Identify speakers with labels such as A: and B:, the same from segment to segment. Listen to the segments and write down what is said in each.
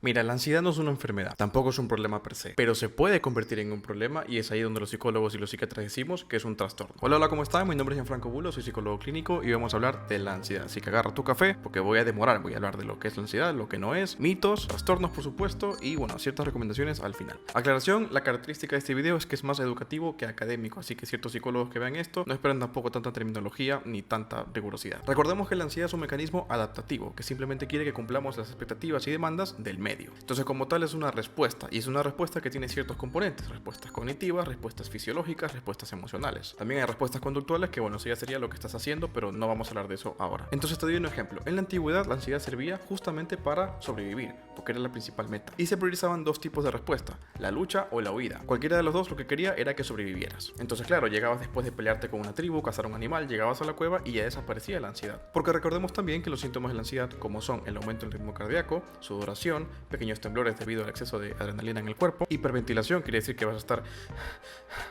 A: Mira, la ansiedad no es una enfermedad, tampoco es un problema per se, pero se puede convertir en un problema y es ahí donde los psicólogos y los psiquiatras decimos que es un trastorno. Hola, ¿cómo estás? Mi nombre es Gianfranco Bulo, soy psicólogo clínico y vamos a hablar de la ansiedad. Así que agarra tu café porque voy a demorar, voy a hablar de lo que es la ansiedad, lo que no es, mitos, trastornos por supuesto y bueno, ciertas recomendaciones al final. Aclaración, la característica de este video es que es más educativo que académico, así que ciertos psicólogos que vean esto no esperan tampoco tanta terminología ni tanta rigurosidad. Recordemos que la ansiedad es un mecanismo adaptativo que simplemente quiere que cumplamos las expectativas y demandas del medio. Entonces, como tal es una respuesta, y es una respuesta que tiene ciertos componentes: respuestas cognitivas, respuestas fisiológicas, respuestas emocionales. También hay respuestas conductuales, que bueno, eso ya sería lo que estás haciendo, pero no vamos a hablar de eso ahora. Entonces te doy un ejemplo. En la antigüedad la ansiedad servía justamente para sobrevivir, porque era la principal meta. Y se priorizaban dos tipos de respuesta: la lucha o la huida. Cualquiera de los dos lo que quería era que sobrevivieras. Entonces claro, llegabas después de pelearte con una tribu, cazar un animal, llegabas a la cueva y ya desaparecía la ansiedad. Porque recordemos también que los síntomas de la ansiedad, como son el aumento del ritmo cardíaco, sudoración, pequeños temblores debido al exceso de adrenalina en el cuerpo, hiperventilación, quiere decir que vas a estar...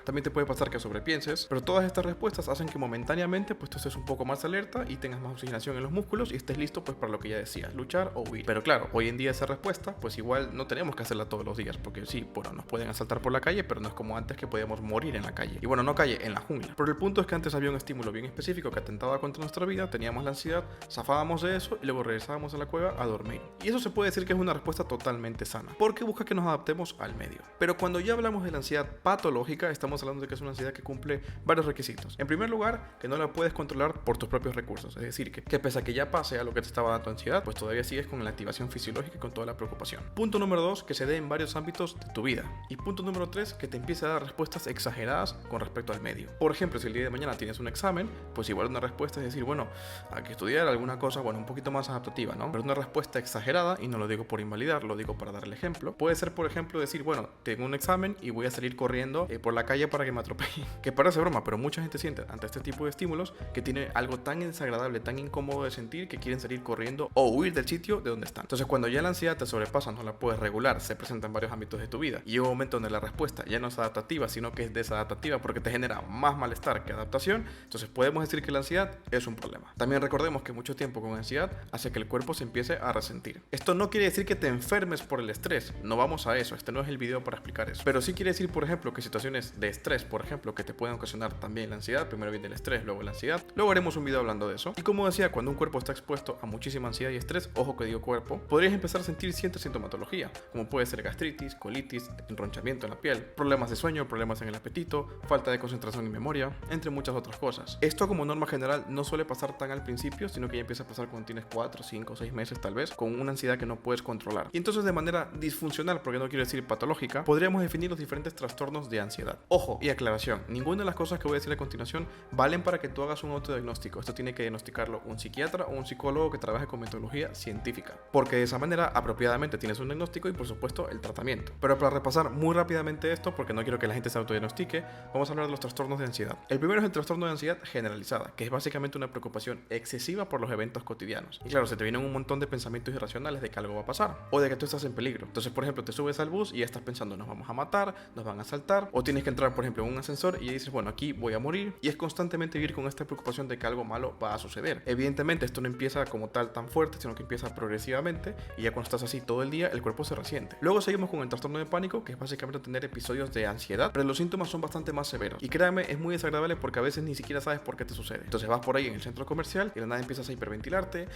A: También te puede pasar que sobrepienses, pero todas estas respuestas hacen que momentáneamente pues tú estés un poco más alerta y tengas más oxigenación en los músculos y estés listo pues para lo que ya decías, luchar o huir. Pero claro, hoy en día esa respuesta pues igual no tenemos que hacerla todos los días, porque sí, bueno, nos pueden asaltar por la calle, pero no es como antes que podíamos morir en la calle. Y bueno, no calle, en la jungla. Pero el punto es que antes había un estímulo bien específico que atentaba contra nuestra vida, teníamos la ansiedad, zafábamos de eso y luego regresábamos a la cueva a dormir. Y eso se puede decir que es una respuesta totalmente sana, porque busca que nos adaptemos al medio. Pero cuando ya hablamos de la ansiedad patológica, estamos hablando de que es una ansiedad que cumple varios requisitos. En primer lugar, que no la puedes controlar por tus propios recursos, es decir, que pese a que ya pase a lo que te estaba dando ansiedad, pues todavía sigues con la activación fisiológica y con toda la preocupación. Punto número 2, que se dé en varios ámbitos de tu vida. Y punto número 3, que te empiece a dar respuestas exageradas con respecto al medio. Por ejemplo, si el día de mañana tienes un examen, pues igual una respuesta es decir, bueno, hay que estudiar alguna cosa, bueno, un poquito más adaptativa, ¿no? Pero una respuesta exagerada, y no lo digo por invalidar, lo digo para dar el ejemplo, puede ser, por ejemplo, decir, bueno, tengo un examen y voy a salir corriendo por la calle para que me atropellen. Que parece broma, pero mucha gente siente ante este tipo de estímulos que tiene algo tan desagradable, tan incómodo de sentir, que quieren salir corriendo o huir del sitio de donde están. Entonces, cuando ya la ansiedad te sobrepasa, no la puedes regular, se presenta en varios ámbitos de tu vida y llega un momento donde la respuesta ya no es adaptativa, sino que es desadaptativa porque te genera más malestar que adaptación, entonces podemos decir que la ansiedad es un problema. También recordemos que mucho tiempo con ansiedad hace que el cuerpo se empiece a resentir. Esto no quiere decir que te enfermes por el estrés, no vamos a eso, este no es el video para explicar eso, pero sí quiere decir, por ejemplo, que situaciones de estrés, por ejemplo, que te pueden ocasionar también la ansiedad, primero viene el estrés, luego la ansiedad, luego haremos un video hablando de eso. Y como decía, cuando un cuerpo está expuesto a muchísima ansiedad y estrés, ojo que digo cuerpo, podrías empezar a sentir cierta sintomatología, como puede ser gastritis, colitis, enronchamiento en la piel, problemas de sueño, problemas en el apetito, falta de concentración y memoria, entre muchas otras cosas. Esto como norma general no suele pasar tan al principio, sino que ya empieza a pasar cuando tienes 4, 5, 6 meses tal vez, con una ansiedad que no puedes controlar. Y entonces de manera disfuncional, porque no quiero decir patológica, podríamos definir los diferentes trastornos de ansiedad. Ojo y aclaración, ninguna de las cosas que voy a decir a continuación valen para que tú hagas un autodiagnóstico. Esto tiene que diagnosticarlo un psiquiatra o un psicólogo que trabaje con metodología científica, porque de esa manera apropiadamente tienes un diagnóstico y por supuesto el tratamiento. Pero para repasar muy rápidamente esto, porque no quiero que la gente se autodiagnostique, vamos a hablar de los trastornos de ansiedad. El primero es el trastorno de ansiedad generalizada, que es básicamente una preocupación excesiva por los eventos cotidianos. Y claro, se te vienen un montón de pensamientos irracionales de que algo va a pasar o de que tú estás en peligro. Entonces, por ejemplo, te subes al bus y ya estás pensando, nos vamos a matar, nos van a asaltar, o tienes que entrar, por ejemplo, en un ascensor y dices, bueno, aquí voy a morir, y es constantemente vivir con esta preocupación de que algo malo va a suceder. Evidentemente esto no empieza como tal tan fuerte, sino que empieza progresivamente y ya cuando estás así todo el día el cuerpo se resiente. Luego seguimos con el trastorno de pánico, que es básicamente tener episodios de ansiedad, pero los síntomas son bastante más severos y créame, es muy desagradable porque a veces ni siquiera sabes por qué te sucede. Entonces vas por ahí en el centro comercial y de la nada empiezas a hiperventilarte,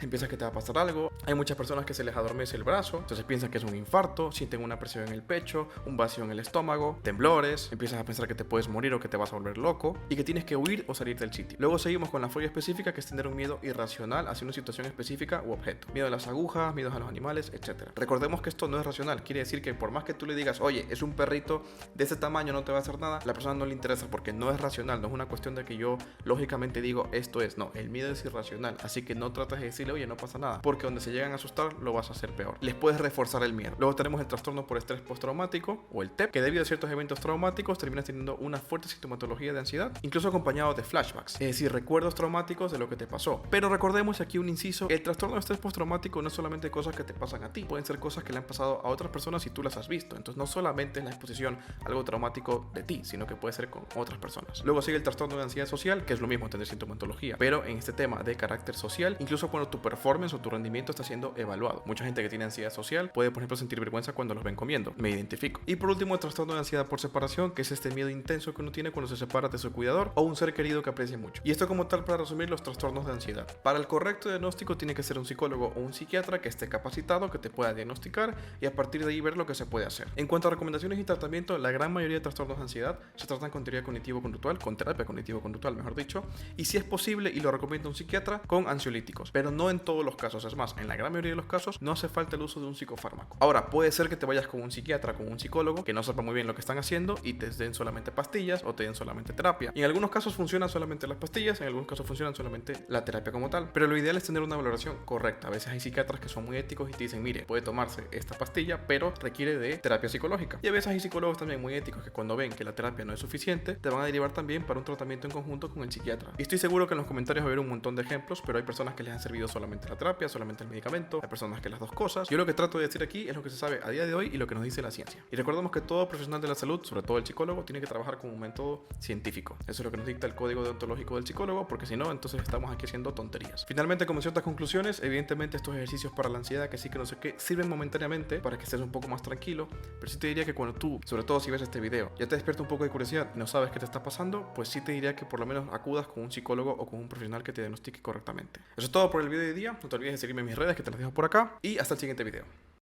A: empiezas que te va a pasar algo, hay muchas personas que se les adormece el brazo, entonces piensan que es un infarto, sienten una presión en el pecho, un vacío en el estómago, temblores, empiezas a pensar que te puedes morir o que te vas a volver loco y que tienes que huir o salir del sitio. Luego seguimos con la fobia específica, que es tener un miedo irracional hacia una situación específica u objeto. Miedo a las agujas, miedos a los animales, etc. Recordemos que esto no es racional, quiere decir que por más que tú le digas, oye, es un perrito de ese tamaño, no te va a hacer nada, la persona no le interesa porque no es racional, no es una cuestión de que yo lógicamente digo esto es, no, el miedo es irracional, así que no trates de decirle, oye, no pasa nada, porque donde se llegan a asustar lo vas a hacer peor. Les puedes reforzar el miedo. Luego tenemos el trastorno por estrés postraumático o el TEP, que debido a ciertos eventos traumáticos terminas teniendo una fuerte sintomatología de ansiedad, incluso acompañado de flashbacks, es decir, recuerdos traumáticos de lo que te pasó. Pero recordemos aquí un inciso, el trastorno de estrés postraumático no es solamente cosas que te pasan a ti, pueden ser cosas que le han pasado a otras personas y tú las has visto. Entonces no solamente es la exposición a algo traumático de ti, sino que puede ser con otras personas. Luego sigue el trastorno de ansiedad social, que es lo mismo, tener sintomatología, pero en este tema de carácter social, incluso cuando tu performance o tu rendimiento está siendo evaluado. Mucha gente que tiene ansiedad social puede, por ejemplo, sentir vergüenza cuando los ven comiendo. Me identifico. Y por último, el trastorno de ansiedad por separación, que es este miedo intenso que uno tiene cuando se separa de su cuidador o un ser querido que aprecia mucho. Y esto como tal para resumir los trastornos de ansiedad. Para el correcto diagnóstico tiene que ser un psicólogo o un psiquiatra que esté capacitado, que te pueda diagnosticar y a partir de ahí ver lo que se puede hacer. En cuanto a recomendaciones y tratamiento, la gran mayoría de trastornos de ansiedad se tratan con teoría cognitivo-conductual, con terapia cognitivo-conductual, mejor dicho, y si es posible, y lo recomienda un psiquiatra, con ansiolíticos, pero no en todos los casos. Es más, en la gran mayoría de los casos no hace falta el uso de un psicofármaco. Ahora, puede ser que te vayas con un psiquiatra, con un psicólogo, que no sepa muy bien lo que están haciendo y te den solamente pastillas o te den solamente terapia. Y en algunos casos funcionan solamente las pastillas, en algunos casos funcionan solamente la terapia como tal, pero lo ideal es tener una valoración correcta. A veces hay psiquiatras que son muy éticos y te dicen, mire, puede tomarse esta pastilla, pero requiere de terapia psicológica. Y a veces hay psicólogos también muy éticos que cuando ven que la terapia no es suficiente, te van a derivar también para un tratamiento en conjunto con el psiquiatra. Y estoy seguro que en los comentarios va a haber un montón de ejemplos, pero hay personas que les han servido solamente la terapia, solamente el medicamento, hay personas que las dos cosas. Yo lo que trato de decir aquí es lo que se sabe a día de hoy y lo que nos dice la ciencia. Y recordemos que todo profesional de la salud, sobre todo el psicólogo, tiene que trabajar con un método científico. Eso es lo que nos dicta el código deontológico del psicólogo, porque si no, entonces estamos aquí haciendo tonterías. Finalmente, como ciertas conclusiones, evidentemente estos ejercicios para la ansiedad, que sí que no sé qué, sirven momentáneamente para que estés un poco más tranquilo, pero sí te diría que cuando tú, sobre todo si ves este video, ya te despierta un poco de curiosidad y no sabes qué te está pasando, pues sí te diría que por lo menos acudas con un psicólogo o con un profesional que te diagnostique correctamente. Eso es todo por el video de hoy día. No te olvides de seguirme en mis redes, que te las dejo por acá, y hasta el siguiente video.